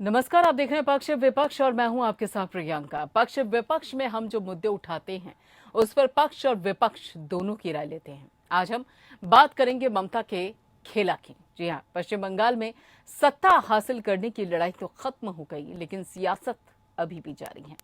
नमस्कार, आप देख रहे हैं पक्ष विपक्ष और मैं हूं आपके साथ प्रियंका। पक्ष विपक्ष में हम जो मुद्दे उठाते हैं उस पर पक्ष और विपक्ष दोनों की राय लेते हैं। आज हम बात करेंगे ममता के खेला की। जी हां, पश्चिम बंगाल में सत्ता हासिल करने की लड़ाई तो खत्म हो गई, लेकिन सियासत अभी भी जारी है।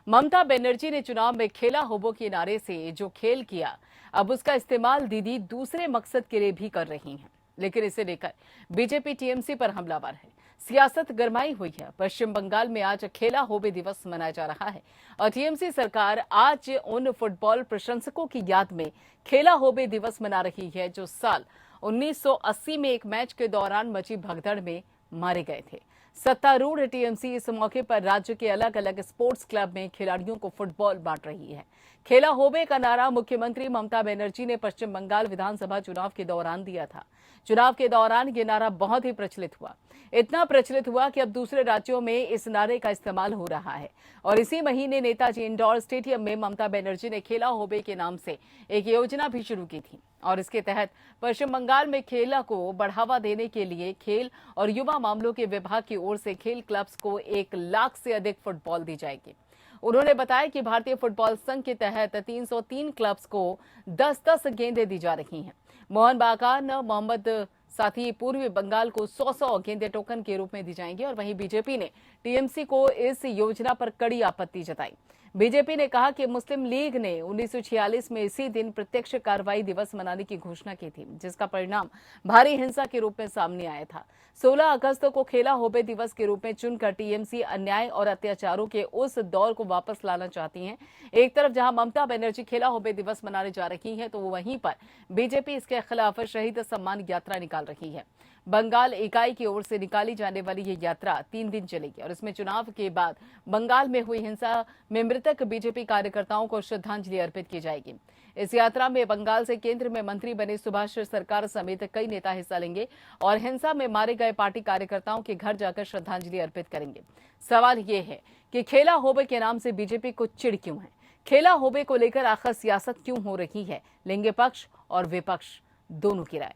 ममता बनर्जी ने चुनाव में खेला होबो के नारे से जो खेल किया, अब उसका इस्तेमाल दीदी दूसरे मकसद के लिए भी कर रही हैं। लेकिन इसे लेकर बीजेपी टीएमसी पर हमलावर है। सियासत गरमाई हुई है। पश्चिम बंगाल में आज खेला होबे दिवस मनाया जा रहा है और टीएमसी सरकार आज उन फुटबॉल प्रशंसकों की याद में खेला होबे दिवस मना रही है जो साल 1980 में एक मैच के दौरान मची भगदड़ में मारे गए थे। सत्तारूढ़ टीएमसी इस मौके पर राज्य के अलग अलग स्पोर्ट्स क्लब में खिलाड़ियों को फुटबॉल बांट रही है। खेला होबे का नारा मुख्यमंत्री ममता बनर्जी ने पश्चिम बंगाल विधानसभा चुनाव के दौरान दिया था। चुनाव के दौरान ये नारा बहुत ही प्रचलित हुआ, इतना प्रचलित हुआ कि अब दूसरे राज्यों में इस नारे का इस्तेमाल हो रहा है। और इसी महीने नेताजी इंडोर स्टेडियम में ममता बनर्जी ने खेला होबे के नाम से एक योजना भी शुरू की थी और इसके तहत पश्चिम बंगाल में खेला को बढ़ावा देने के लिए खेल और युवा मामलों के विभाग की ओर से खेल क्लब्स को 1 लाख से अधिक फुटबॉल दी जाएगी। उन्होंने बताया कि भारतीय फुटबॉल संघ के तहत 303 क्लब्स को 10-10 गेंदें दी जा रही हैं। मोहन बागान मोहम्मद साथ ही पूर्वी बंगाल को 100 गेंदें टोकन के रूप में दी जाएंगी। और वहीं बीजेपी ने टीएमसी को इस योजना पर कड़ी आपत्ति जताई। बीजेपी ने कहा कि मुस्लिम लीग ने 1946 में इसी दिन प्रत्यक्ष कार्रवाई दिवस मनाने की घोषणा की थी, जिसका परिणाम भारी हिंसा के रूप में सामने आया था। 16 अगस्त को खेला होबे दिवस के रूप में चुनकर टीएमसी अन्याय और अत्याचारों के उस दौर को वापस लाना चाहती हैं। एक तरफ जहां ममता बनर्जी खेला होबे दिवस मनाने जा रही हैं, तो वहीं पर बीजेपी इसके खिलाफ शहीद सम्मान यात्रा निकाल रही है। बंगाल इकाई की ओर से निकाली जाने वाली ये यात्रा 3 दिन चलेगी और इसमें चुनाव के बाद बंगाल में हुई हिंसा में मृतक बीजेपी कार्यकर्ताओं को श्रद्धांजलि अर्पित की जाएगी। इस यात्रा में बंगाल से केंद्र में मंत्री बने सुभाष सरकार समेत कई नेता हिस्सा लेंगे और हिंसा में मारे गए पार्टी कार्यकर्ताओं के घर जाकर श्रद्धांजलि अर्पित करेंगे। सवाल ये है कि खेला होबे के नाम से बीजेपी को चिढ़ क्यों है? खेला होबे को लेकर आखिर सियासत क्यों हो रही है? लेंगे पक्ष और विपक्ष दोनों की राय।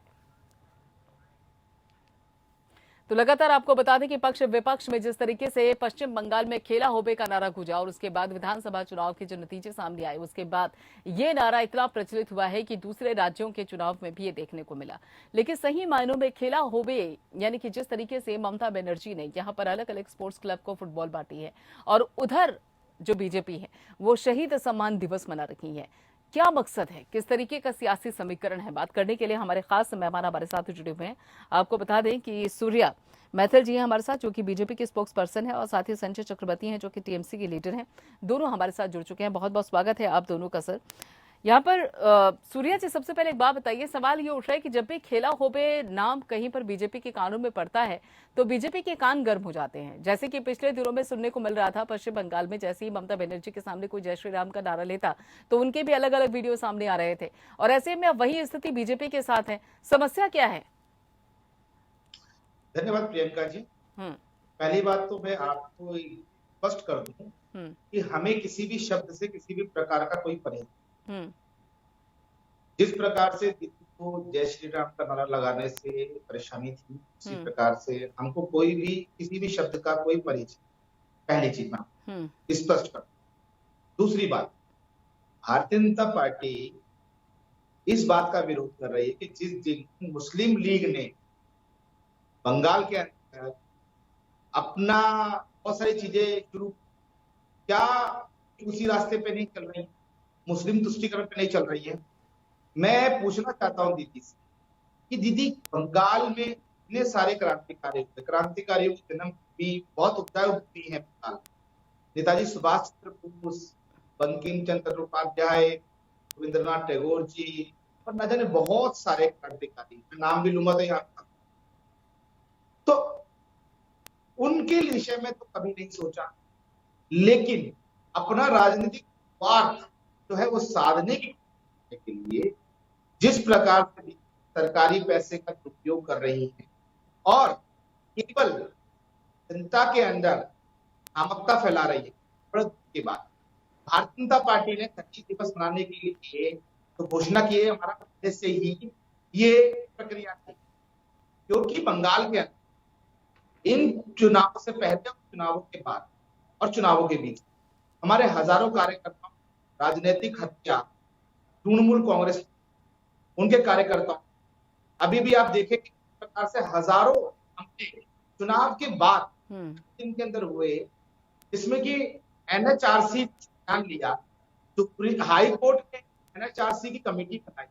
तो लगातार आपको बता दें कि पक्ष विपक्ष में जिस तरीके से पश्चिम बंगाल में खेला होबे का नारा गूंजा और उसके बाद विधानसभा चुनाव के जो नतीजे सामने आए, उसके बाद ये नारा इतना प्रचलित हुआ है कि दूसरे राज्यों के चुनाव में भी ये देखने को मिला। लेकिन सही मायनों में खेला होबे यानी कि जिस तरीके से ममता बनर्जी ने यहाँ पर अलग अलग स्पोर्ट्स क्लब को फुटबॉल बांटी है और उधर जो बीजेपी है वो शहीद सम्मान दिवस मना रही है, क्या मकसद है, किस तरीके का सियासी समीकरण है? बात करने के लिए हमारे खास मेहमान हमारे साथ जुड़े हुए हैं। आपको बता दें कि सूर्या मैथिल जी हैं हमारे साथ, जो कि बीजेपी के स्पोक्स पर्सन है, और साथ ही संजय चक्रवर्ती हैं जो कि टीएमसी के लीडर हैं। दोनों हमारे साथ जुड़ चुके हैं। बहुत बहुत स्वागत है आप दोनों का सर। यहाँ पर सूर्या जी, सबसे पहले एक बात बताइए, सवाल ये उठ रहा है कि जब भी खेला होबे नाम कहीं पर बीजेपी के कानों में पड़ता है तो बीजेपी के कान गर्म हो जाते हैं। जैसे कि पिछले दिनों में सुनने को मिल रहा था पश्चिम बंगाल में, जैसे ही ममता बनर्जी के सामने कोई जय श्री राम का नारा लेता तो उनके भी अलग अलग वीडियो सामने आ रहे थे, और ऐसे में अब वही स्थिति बीजेपी के साथ है। समस्या क्या है? धन्यवाद प्रियंका जी। पहली बात तो मैं आपको स्पष्ट कर दूं कि हमें किसी भी शब्द से किसी भी प्रकार का कोई परहेज, जिस प्रकार से दीदी को जय श्री राम का नारा लगाने से परेशानी थी, उसी प्रकार से हमको कोई भी किसी भी शब्द का कोई परहेज, पहली चीज मैं स्पष्ट कर। दूसरी बात, भारतीय जनता पार्टी इस बात का विरोध कर रही है कि जिस दिन मुस्लिम लीग ने बंगाल के अंदर अपना बहुत सारी चीजें शुरू, क्या उसी रास्ते पे नहीं चल रही, मुस्लिम तुष्टीकरण पे नहीं चल रही है? मैं पूछना चाहता हूं दीदी से कि दीदी, बंगाल में इतने सारे क्रांतिकारियों के जन्म भी बहुत उपजाऊ हुई है बंगाल। नेताजी सुभाष चंद्र बोस, बंकिम चंद्र चट्टोपाध्याय, रविंद्रनाथ टैगोर जी और न जाने बहुत सारे क्रांतिकारी, नाम भी लूंगा तो यहाँ, तो उनके विषय में तो कभी नहीं सोचा, लेकिन अपना राजनीतिक स्वार्थ जो है वो साधने के लिए जिस प्रकार से सरकारी पैसे का दुरुपयोग कर रही है और केवल जनता के अंदर भ्रामकता फैला रही है। के बाद भारतीय जनता पार्टी ने शहीद दिवस मनाने के लिए तो घोषणा की है, हमारा पहले से ही ये प्रक्रिया थी, क्योंकि बंगाल के अंदर इन चुनाव से पहले चुनावों के बाद और चुनावों के बीच हमारे हजारों कार्यकर्ताओं राजनीतिक हत्या, तृणमूल कांग्रेस उनके कार्यकर्ताओं, अभी भी आप देखें कि किस प्रकार से हजारों हमले चुनाव के बाद दिन के अंदर हुए, जिसमें कि एनएचआरसी ध्यान लिया, तो हाई कोर्ट ने एनएचआरसी की कमेटी बनाई,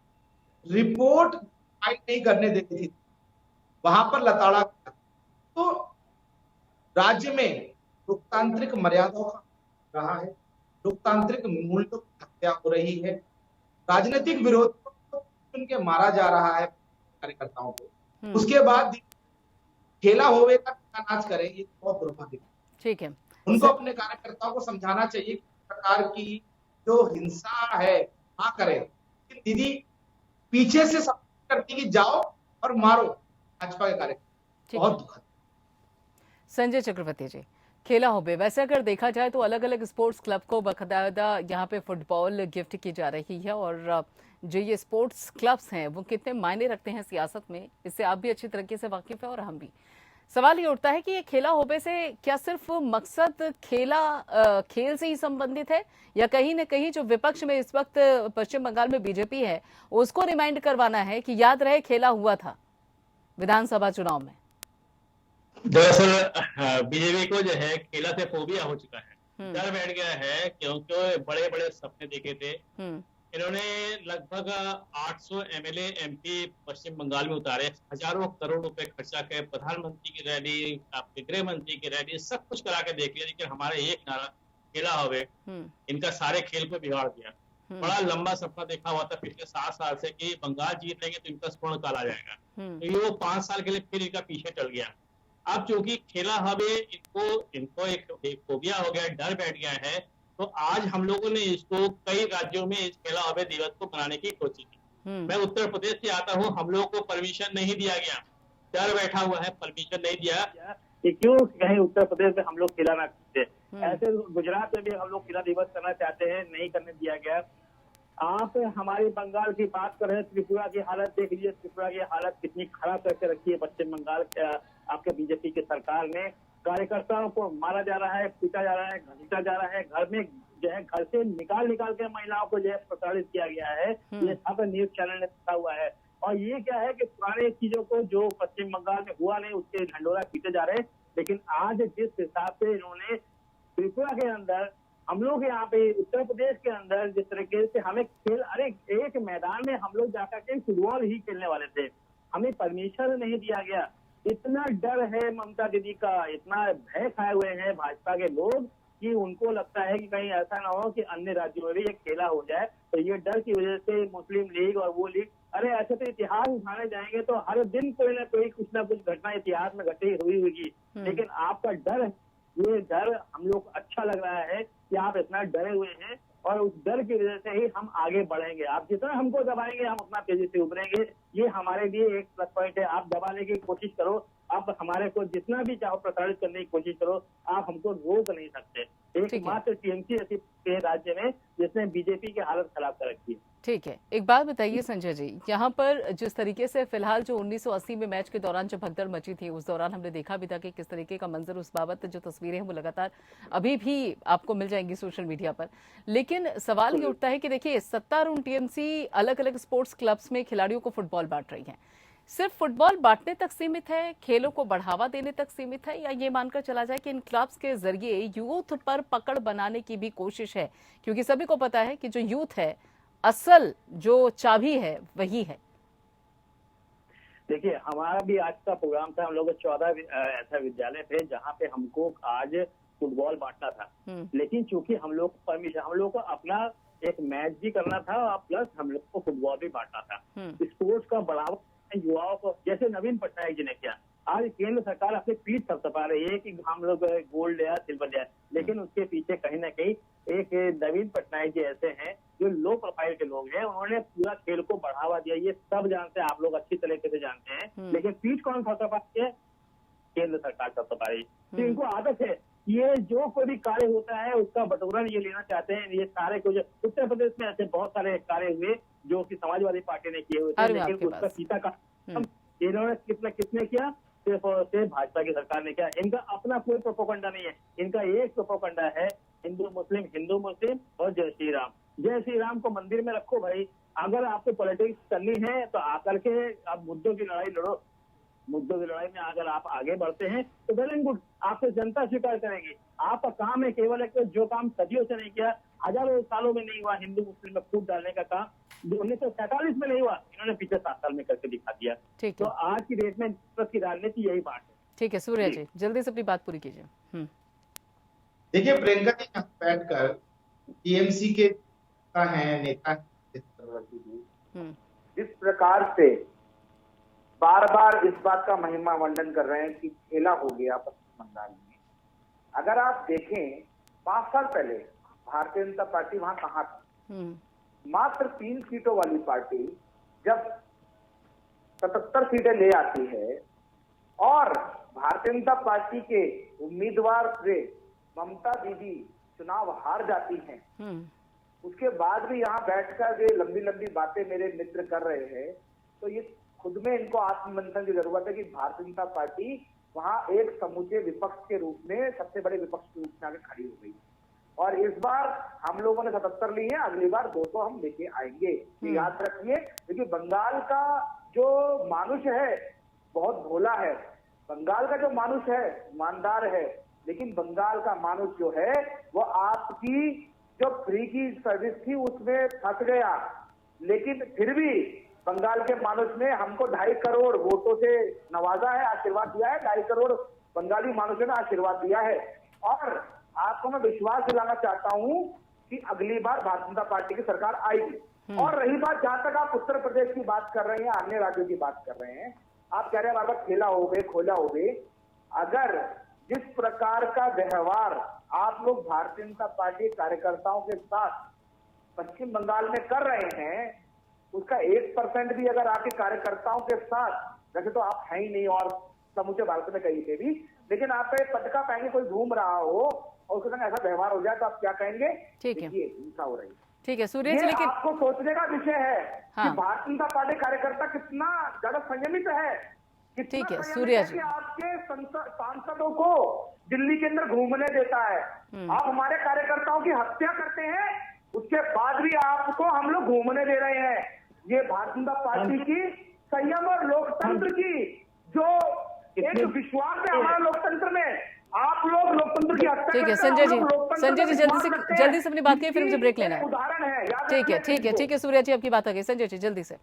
रिपोर्ट फाइल नहीं करने देती थी, वहां पर लताड़ा किया। तो राज्य में लोकतांत्रिक मर्यादाओं का रहा है, लोकतांत्रिक मूल्यों की हत्या हो रही है, राजनीतिक विरोधियों को चुन के मारा जा रहा है कार्यकर्ताओं को। उसके बाद खेला होवे का नाच करें, ये बहुत दुर्भाग्य। ठीक है, उनको अपने कार्यकर्ताओं को समझाना चाहिए कि प्रकार की जो हिंसा है ना करें। दीदी पीछे से सपोर्ट करती कि जाओ और मारो भाजपा के कार्यकर्ता, बहुत दुखद। संजय चक्रवर्ती जी, खेला होबे, वैसे अगर देखा जाए तो अलग अलग स्पोर्ट्स क्लब को बकायदा यहाँ पे फुटबॉल गिफ्ट की जा रही है, और जो ये स्पोर्ट्स क्लब्स हैं वो कितने मायने रखते हैं सियासत में, इससे आप भी अच्छी तरीके से वाकिफ है और हम भी। सवाल ये उठता है कि ये खेला होबे से क्या सिर्फ मकसद खेल से ही संबंधित है, या कहीं न कहीं जो विपक्ष में इस वक्त पश्चिम बंगाल में बीजेपी है उसको रिमाइंड करवाना है कि याद रहे खेला हुआ था विधानसभा चुनाव में। दरअसल बीजेपी को जो है खेला से फोबिया हो चुका है, डर बैठ गया है, क्योंकि बड़े बड़े सपने देखे थे। इन्होंने लगभग 800 एमएलए एमपी पश्चिम बंगाल में उतारे, हजारों करोड़ रुपए खर्चा किए, प्रधानमंत्री की रैली, आपके गृह मंत्री की रैली, सब कुछ करा के देख लिया, लेकिन हमारे एक नारा खेला होवे इनका सारे खेल को बिगाड़ दिया। बड़ा लंबा सपना देखा हुआ था पिछले 7 साल से कि बंगाल जीत लेंगे तो इनका स्वर्ण काल आ जाएगा, तो ये वो 5 साल के लिए फिर इनका पीछे चल गया। अब चूंकि खेला हवे इनको एक फोबिया हो गया, डर बैठ गया है, तो आज हम लोगों ने इसको कई राज्यों में इस खेला हवे दिवस को मनाने की कोशिश की। मैं उत्तर प्रदेश से आता हूँ, हम लोगों को परमिशन नहीं दिया गया, डर बैठा हुआ है, परमिशन नहीं दिया कि क्यों कहीं उत्तर प्रदेश में हम लोग खेला ना करते। ऐसे गुजरात में भी हम लोग खेला दिवस करना चाहते हैं, नहीं करने दिया गया। आप हमारे बंगाल की बात कर रहे हैं, त्रिपुरा की हालत देख लीजिए, त्रिपुरा की हालत कितनी खराब करके रखी है पश्चिम बंगाल आपके बीजेपी की सरकार ने। कार्यकर्ताओं को मारा जा रहा है, पीटा जा रहा है, घसीटा जा रहा है, घर में जो है घर से निकाल के महिलाओं को जो है प्रताड़ित किया गया है, ये सब न्यूज चैनल ने दिखा हुआ है। और ये क्या है कि पुराने चीजों को जो पश्चिम बंगाल में हुआ नहीं उसके ढंडोरा पीटे जा रहे हैं। लेकिन आज जिस हिसाब से इन्होंने त्रिपुरा के अंदर, हम लोग यहाँ पे उत्तर प्रदेश के अंदर जिस तरीके से हमें खेल, अरे एक मैदान में हम लोग जाकर के फुटबॉल ही खेलने वाले थे, हमें परमिशन नहीं दिया गया। इतना डर है ममता दीदी का, इतना भय खाए हुए हैं भाजपा के लोग कि उनको लगता है कि कहीं ऐसा ना हो कि अन्य राज्यों में भी ये खेला हो जाए, तो ये डर की वजह से मुस्लिम लीग और वो लीग, अरे ऐसे तो इतिहास उठाने जाएंगे तो हर दिन कोई ना कोई कुछ ना कुछ घटना इतिहास में घटी हुई होगी। लेकिन आपका डर, ये डर हम लोग अच्छा लग रहा है कि आप इतना डरे हुए हैं, और उस डर की वजह से ही हम आगे बढ़ेंगे। आप जितना हमको दबाएंगे हम उतना तेजी से उभरेंगे, ये हमारे लिए एक प्लस पॉइंट है। आप दबाने की कोशिश करो, आप हमारे को जितना भी चाहो प्रताड़ित करने की कोशिश करो, आप हमको रोक नहीं सकते। एकमात्र टीएमसी ऐसी राज्य में जिसने बीजेपी की हालत खराब कर रखी है। ठीक है, एक बात बताइए संजय जी, यहाँ पर जिस तरीके से फिलहाल जो 1980 में मैच के दौरान जब भगदड़ मची थी, उस दौरान हमने देखा भी था कि किस तरीके का मंजर, उस बाबत जो तस्वीरें हैं वो लगातार अभी भी आपको मिल जाएंगी सोशल मीडिया पर। लेकिन सवाल ये उठता है कि देखिए, सत्तारूढ़ टीएमसी अलग अलग स्पोर्ट्स क्लब्स में खिलाड़ियों को फुटबॉल बांट रही है। सिर्फ फुटबॉल बांटने तक सीमित है, खेलों को बढ़ावा देने तक सीमित है, या ये मानकर चला जाए कि इन क्लब्स के जरिए यूथ पर पकड़ बनाने की भी कोशिश है? क्योंकि सभी को पता है कि जो यूथ है, असल जो चाबी है वही है। देखिए, हमारा भी आज का प्रोग्राम था, हम लोग 14 ऐसा विद्यालय थे जहाँ पे हमको आज फुटबॉल बांटना था। लेकिन चूंकि हम लोग परमिशन, हम लोग को अपना एक मैच भी करना था और प्लस हम लोग को फुटबॉल भी बांटना था। स्पोर्ट्स का बढ़ावा युवाओं को, जैसे नवीन पटनायक जी ने किया, आज केंद्र सरकार अपनी पीठ थपथपा रही है कि हम लोग गोल्ड लिया, सिल्वर लिया, लेकिन उसके पीछे कहीं ना कहीं एक नवीन पटनायक जी ऐसे हैं जो लो प्रोफाइल के लोग हैं, उन्होंने पूरा खेल को बढ़ावा दिया। ये सब जानते हैं, आप लोग अच्छी तरीके से जानते हैं। लेकिन पीठ कौन थपथपा रही है? केंद्र सरकार थपथपा रही है। तो इनको आदत है, ये जो कोई भी कार्य होता है उसका बटोरा ये लेना चाहते हैं। ये सारे कुछ उत्तर प्रदेश में ऐसे बहुत सारे कार्य हुए जो कि समाजवादी पार्टी ने किए हुए थे, लेकिन उसका सीता का इन्होंने किसने किया? सिर्फ और सिर्फ भाजपा की सरकार ने किया। इनका अपना कोई प्रोपोगंडा नहीं है, इनका एक प्रोपोगंडा है हिंदू मुस्लिम और जय श्री राम। जय श्री राम को मंदिर में रखो भाई, अगर आपको पॉलिटिक्स करनी है तो आकर के आप मुद्दों की लड़ाई लड़ो। मुद्दों की लड़ाई में अगर आप आगे बढ़ते हैं तो वेल एंड गुड, आपको जनता स्वीकार करेगी। आपका काम है केवल एक जो काम सदियों से नहीं किया, हजारों सालों में नहीं हुआ, हिंदू मुस्लिम में फूट डालने का काम जो 1947 में नहीं हुआ, इन्होंने पिछले 7 साल में करके दिखा दिया। तो आज की डेट में की राजनीति यही बात है। ठीक है सूर्या जी, जल्दी से अपनी बात पूरी कीजिए। देखिए प्रियंका जी यहाँ बैठकर टीएमसी के नेता है, जिस प्रकार से बार बार इस बात का महिमा वर्णन कर रहे हैं कि खेला हो गया पश्चिम बंगाल में। अगर आप देखें 5 साल पहले भारतीय जनता पार्टी वहां कहाँ था? मात्र 3 सीटों वाली पार्टी जब 77 सीटें ले आती है और भारतीय जनता पार्टी के उम्मीदवार से ममता दीदी चुनाव हार जाती हैं, उसके बाद भी यहाँ बैठकर ये लंबी लंबी बातें मेरे मित्र कर रहे हैं, तो ये खुद में इनको आत्ममंथन की जरूरत है कि भारतीय जनता पार्टी वहां एक समूचे विपक्ष के रूप में, सबसे बड़े विपक्ष के रूप में आगे खड़ी हो गई। और इस बार हम लोगों ने 77 ली है, अगली बार 200 हम लेके आएंगे। याद रखिए, क्योंकि बंगाल का जो मानुष है बहुत भोला है, बंगाल का जो मानुष है ईमानदार है, लेकिन बंगाल का मानुष जो है वो आपकी जो फ्री की सर्विस थी उसमें फंस गया। लेकिन फिर भी बंगाल के मानुष ने हमको 2.5 करोड़ वोटों से नवाजा है, आशीर्वाद दिया है। 2.5 करोड़ बंगाली मानुषों ने आशीर्वाद दिया है। और आपको मैं विश्वास दिलाना चाहता हूं कि अगली बार भारतीय जनता पार्टी की सरकार आएगी। और रही बात, जहां तक आप उत्तर प्रदेश की बात कर रहे हैं, अन्य राज्यों की बात कर रहे हैं, आप कह रहे हैं बार बार खेला हो गए, खोला हो गए। अगर जिस प्रकार का व्यवहार आप लोग भारतीय जनता पार्टी कार्यकर्ताओं के साथ पश्चिम बंगाल में कर रहे हैं, उसका 1% भी अगर आपके कार्यकर्ताओं के साथ, वैसे तो आप हैं ही नहीं और समूचे भारत में कहीं पे भी, लेकिन आप पे पटका पाएंगे कोई घूम रहा हो और उसके संग ऐसा व्यवहार हो जाए तो आप क्या कहेंगे? ठीक है, हिंसा हो रही है। ठीक है सूर्य जी, लेकिन आपको सोचने का विषय है कि भारतीय जनता पार्टी कार्यकर्ता कितना ज्यादा संयमित है। ठीक है सूर्या जी, आपके सांसदों को दिल्ली के अंदर घूमने देता है, आप हमारे कार्यकर्ताओं की हत्या करते हैं, उसके बाद भी आपको हम लोग घूमने दे रहे हैं। ये भारतीय जनता पार्टी की संयम और लोकतंत्र की जो एक विश्वास है हमारा लोकतंत्र में, आप लोग लोकतंत्र की हत्या। ठीक है संजय जी जल्दी से अपनी बात करिए, फिर मुझे ब्रेक लेना है। उदाहरण है, ठीक है सूर्या जी, आपकी बात आ गई। संजय जी जल्दी से।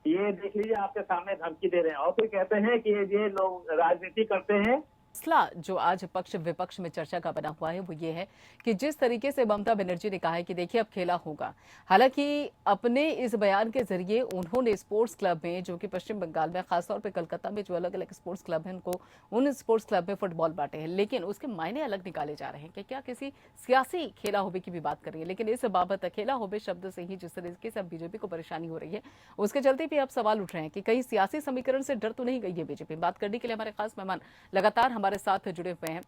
ये देख लीजिए, आपके सामने धमकी दे रहे हैं और कोई कहते हैं कि ये लोग राजनीति करते हैं। मसला जो आज पक्ष विपक्ष में चर्चा का बना हुआ है वो ये है कि जिस तरीके से ममता बनर्जी ने कहा है कि देखिए अब खेला होगा, हालांकि अपने इस बयान के जरिए उन्होंने स्पोर्ट्स क्लब में, जो कि पश्चिम बंगाल में खासतौर पे कलकत्ता में जो अलग अलग स्पोर्ट्स क्लब हैं, उनको उन स्पोर्ट्स क्लब में फुटबॉल बांटे हैं, लेकिन उसके मायने अलग निकाले जा रहे हैं कि क्या किसी सियासी खेला होबे की भी बात कर रही है। लेकिन इस बाबत खेला होबे शब्द से ही जिस तरीके से अब बीजेपी को परेशानी हो रही है, उसके चलते भी अब सवाल उठ रहे हैं कि कहीं सियासी समीकरण से डर तो नहीं गई है बीजेपी। बात करने के लिए हमारे खास मेहमान लगातार हमारे साथ जुड़े हुए हैं।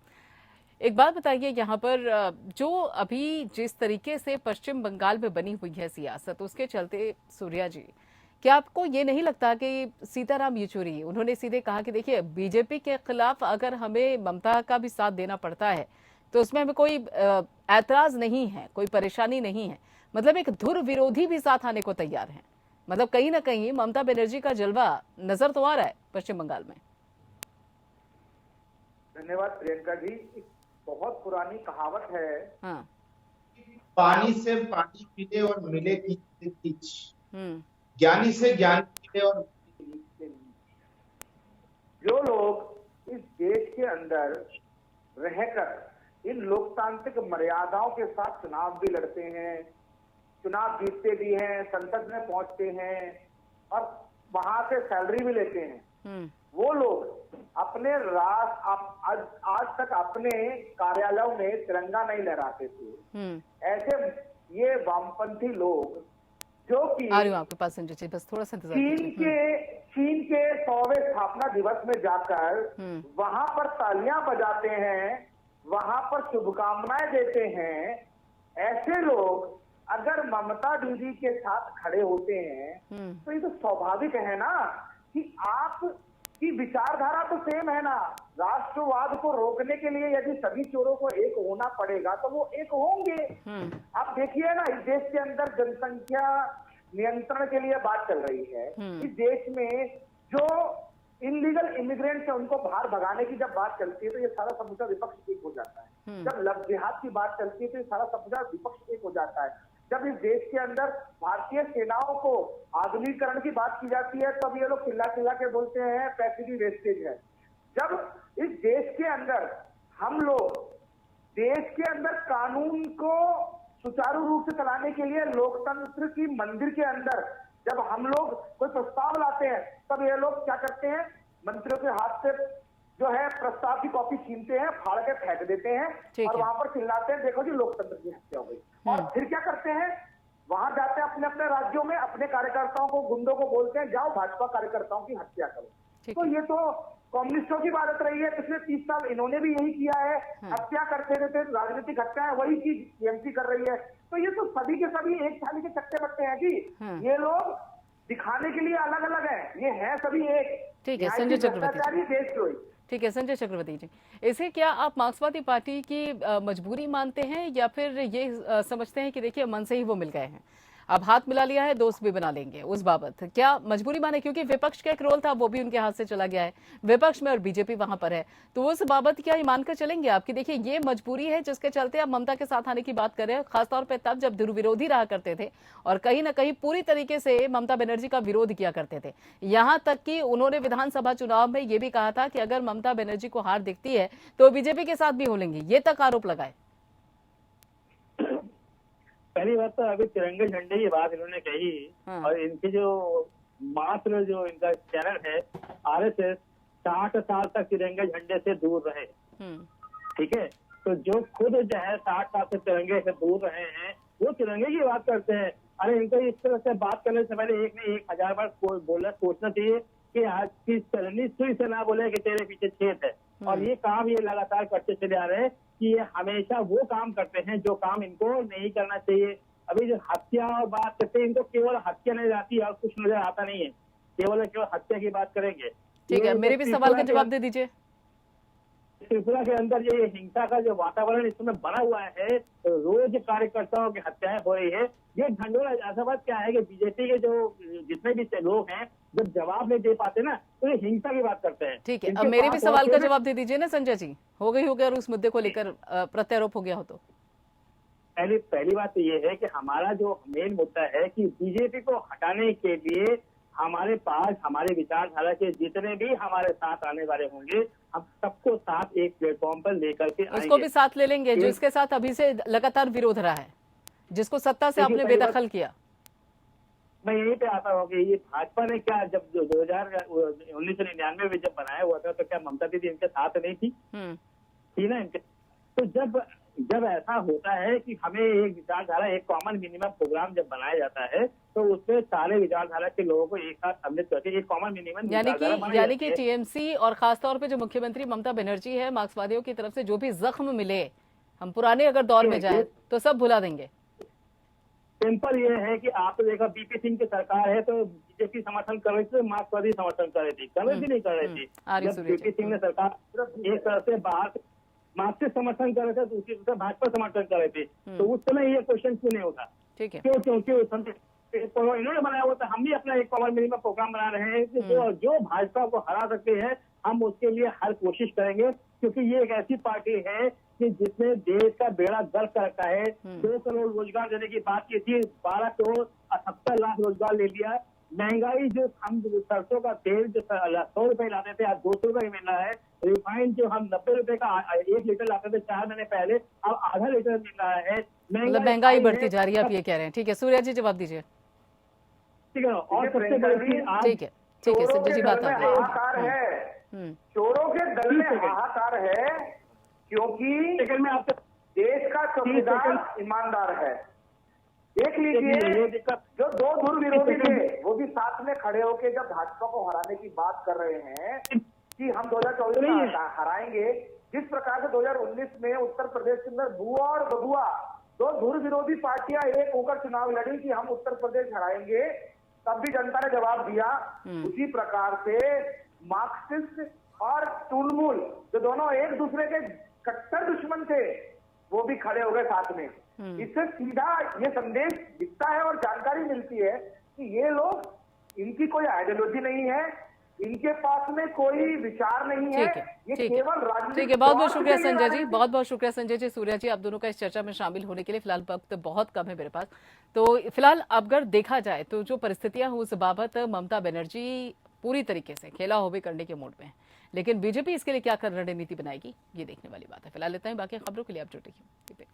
एक बात बताइए, यहाँ पर जो अभी जिस तरीके से पश्चिम बंगाल में बनी हुई है सियासत, उसके चलते सूर्या जी, क्या आपको ये नहीं लगता कि सीताराम येचुरी उन्होंने सीधे कहा कि देखिए बीजेपी के खिलाफ अगर हमें ममता का भी साथ देना पड़ता है तो उसमें हमें कोई ऐतराज नहीं है, कोई परेशानी नहीं है, मतलब एक धुर विरोधी भी साथ आने को तैयार है। मतलब कहीं ना कहीं ममता बनर्जी का जलवा नजर तो आ रहा है पश्चिम बंगाल में। धन्यवाद प्रियंका जी। एक बहुत पुरानी कहावत है, हाँ। पानी से पानी पीले और मिले कीच, ज्ञानी से ज्ञान मिले और जो लोग इस देश के अंदर रहकर इन लोकतांत्रिक मर्यादाओं के साथ चुनाव भी लड़ते हैं, चुनाव जीतते भी हैं, संसद में पहुंचते हैं और वहां से सैलरी भी लेते हैं, वो लोग अपने आज तक अपने कार्यालयों में तिरंगा नहीं लहराते थे। ऐसे ये वामपंथी लोग जो कि आपके पास संजय जी, बस थोड़ा सा चीन के 100वें स्थापना दिवस में जाकर वहां पर तालियां बजाते हैं, वहां पर शुभकामनाएं देते हैं, ऐसे लोग अगर ममता दीदी के साथ खड़े होते हैं तो ये तो स्वाभाविक है ना कि आप कि विचारधारा तो सेम है ना। राष्ट्रवाद को रोकने के लिए यदि सभी चोरों को एक होना पड़ेगा तो वो एक होंगे। आप देखिए ना, इस देश के अंदर जनसंख्या नियंत्रण के लिए बात चल रही है। इस देश में जो इलीगल इमिग्रेंट्स है उनको बाहर भगाने की जब बात चलती है तो ये सारा समूचा विपक्ष एक हो जाता है। जब लव जिहाद की बात चलती है तो ये सारा समूचा विपक्ष एक हो जाता है। जब इस देश के अंदर भारतीय सेनाओं को आधुनिकीकरण की बात की जाती है तब ये लोग चिल्ला चिल्ला के बोलते हैं पैसे की वेस्टेज है। जब इस देश के अंदर हम लोग देश के अंदर कानून को सुचारू रूप से चलाने के लिए लोकतंत्र की मंदिर के अंदर जब हम लोग कोई प्रस्ताव लाते हैं तब ये लोग क्या करते हैं, मंत्रियों के हाथ से जो है प्रस्ताव की कॉपी छीनते हैं, फाड़ के फेंक देते हैं और वहां पर चिल्लाते हैं देखो जी लोकतंत्र की हत्या हो गई। और फिर क्या करते हैं, वहां जाते हैं अपने अपने राज्यों में अपने कार्यकर्ताओं को, गुंडों को बोलते हैं जाओ भाजपा कार्यकर्ताओं की हत्या करो। तो ये तो कम्युनिस्टों की बात रही है, पिछले 30 साल इन्होंने भी यही किया है, हत्या करते रहते, राजनीतिक हत्या है, वही चीज टीएमसी कर रही है। तो ये तो सभी के सभी एक थाली के चट्टे बट्टे हैं कि ये लोग दिखाने के लिए अलग अलग है, ये है सभी एक। ठीक है संजय चक्रवर्ती, देशद्रोही। ठीक है संजय चक्रवर्ती जी, इसे क्या आप मार्क्सवादी पार्टी की मजबूरी मानते हैं या फिर ये समझते हैं कि देखिए मन से ही वो मिल गए हैं, अब हाथ मिला लिया है दोस्त भी बना लेंगे, उस बाबत क्या मजबूरी माने? क्योंकि विपक्ष का एक रोल था वो भी उनके हाथ से चला गया है, विपक्ष में और बीजेपी वहां पर है, तो उस बाबत क्या ये मानकर चलेंगे आपकी देखिए ये मजबूरी है जिसके चलते आप ममता के साथ आने की बात कर रहे हैं, खासतौर पर तब जब ध्रुव रहा करते थे और कहीं ना कहीं पूरी तरीके से ममता बनर्जी का विरोध किया करते थे। यहां तक कि उन्होंने विधानसभा चुनाव में ये भी कहा था कि अगर ममता बनर्जी को हार दिखती है तो बीजेपी के साथ भी हो लेंगे, ये तक आरोप लगाए। पहली बात तो अभी तिरंगे झंडे की बात इन्होंने कही और इनके जो मात्र जो इनका चैनल है आरएसएस 60 साल तक तिरंगे झंडे से दूर रहे, ठीक है, तो जो खुद जो है 60 साल से तिरंगे से दूर रहे हैं वो तिरंगे की बात करते हैं। अरे इनको इस तरह से बात करने से पहले एक ने 1000 बार बोलना सोचना चाहिए कि आज की चलनी सुई से ना बोले कि तेरे पीछे छेद है। और ये काम ये लगातार करते चले आ रहे हैं कि ये हमेशा वो काम करते हैं जो काम इनको नहीं करना चाहिए। अभी जो हत्या और बात करते हैं इनको केवल हत्या नजर आती है और कुछ नजर आता नहीं है, केवल हत्या की बात करेंगे। ठीक है, मेरे भी सवाल का जवाब दे दीजिए। त्रिपुरा के अंदर ये हिंसा का जो वातावरण इसमें बना हुआ है, रोज कार्यकर्ताओं की हत्याएं हो रही है, ये ढंढोरा ऐसा बात क्या है कि बीजेपी के जो जितने भी लोग हैं जब जवाब नहीं दे पाते ना तो ये हिंसा की बात करते हैं। ठीक है, अब मेरे भी सवाल का जवाब दे दीजिए ना संजय जी, हो गई अगर उस मुद्दे को लेकर प्रत्यारोप हो गया हो तो। पहली बात तो ये है कि हमारा जो मेन मुद्दा है कि बीजेपी को हटाने के लिए हमारे पास हमारे विचारधारा के जितने भी हमारे साथ आने वाले होंगे हम सबको साथ एक प्लेटफॉर्म पर लेकर के आएंगे। उसको भी साथ ले लेंगे जो इसके साथ अभी से लगातार विरोध रहा है, जिसको सत्ता से आपने बेदखल किया। मैं यहीं पे आता हूँ कि ये भाजपा ने क्या जब 1999 में जब बनाया हुआ था तो क्या ममता दीदी इनके साथ नहीं थी? थी ना इनके। तो जब ऐसा होता है कि हमें एक विचारधारा एक कॉमन मिनिमम प्रोग्राम जब बनाया जाता है तो उसमें सारे विचारधारा के लोगों को एक साथ सम्मिलित करके एक कॉमन मिनिमम यानी कि टीएमसी और खासतौर पे जो मुख्यमंत्री ममता बनर्जी है, मार्क्सवादियों की तरफ से जो भी जख्म मिले, हम पुराने अगर दौर में जाए तो सब भुला देंगे। सिंपल ये है कि आप देखा बीपी सिंह की सरकार है तो बीजेपी समर्थन कर रही थी, मार्क्सवादी समर्थन कर रही थी, कर रही थी नहीं कर रही थी। जब बीपी सिंह ने सरकार एक तरह से बाहर मार्क्सिस्ट समर्थन कर रहे थे, दूसरी तरफ भाजपा समर्थन कर रहे थे, तो उस समय ये क्वेश्चन क्यों नहीं होता? ठीक है, क्योंकि इन्होंने बनाया हुआ था, हम भी अपना एक कॉमन मिनिमम प्रोग्राम बना रहे हैं कि जो भाजपा को हरा सकते हैं हम उसके लिए हर कोशिश करेंगे, क्योंकि ये एक ऐसी पार्टी है कि जिसने देश का बेड़ा गर्क कर रखा है। 2 करोड़ रोजगार देने की बात की थी, 12 करोड़ 78 लाख रोजगार ले लिया। महंगाई जो हम सरसों का तेल जो 100 रुपए लाते थे आज 200 रुपए मिल रहा है। रिफाइंड जो हम 90 रुपए का 1 लीटर लाते थे 4 महीने पहले अब आधा लीटर मिल रहा है। मतलब महंगाई बढ़ती जा रही है, आप ये कह रहे हैं। ठीक है सूर्या जी जवाब दीजिए। ठीक है, और सबसे बड़ी ठीक है संजय जी बात हाहाकार है, चोरों के दल में हाहाकार है क्योंकि में आपसे देश का संविधान ईमानदार है। देख लीजिए जो 2 धुर विरोधी थे वो भी साथ में खड़े होकर जब भाजपा को हराने की बात कर रहे हैं कि हम 2024 में हराएंगे, जिस प्रकार से 2019 में उत्तर प्रदेश के अंदर बुआ और बबुआ 2 धुर विरोधी पार्टियां एक होकर चुनाव लड़ी कि हम उत्तर प्रदेश हराएंगे, तब भी जनता ने जवाब दिया। उसी प्रकार से मार्क्सिस्ट और तृणमूल जो दोनों एक दूसरे के कट्टर दुश्मन थे, वो भी खड़े हो गए साथ में। इससे सीधा ये संदेश दिखता है और जानकारी मिलती है कि ये लोग, इनकी कोई आइडियोलॉजी नहीं है, इनके पास में कोई विचार नहीं है, ये केवल राजनीतिक। ठीक है, बहुत बहुत शुक्रिया संजय जी, बहुत बहुत शुक्रिया संजय जी, सूर्या जी, आप दोनों का इस चर्चा में शामिल होने के लिए। फिलहाल वक्त बहुत कम है मेरे पास, तो फिलहाल अगर देखा जाए तो जो परिस्थितियां उस बाबत ममता बनर्जी पूरी तरीके से खेला होबे करने के मोड में है, लेकिन बीजेपी इसके लिए क्या कर रणनीति बनाएगी, ये देखने वाली बात है। फिलहाल इतना ही, बाकी खबरों के लिए आप जुटे रहिए।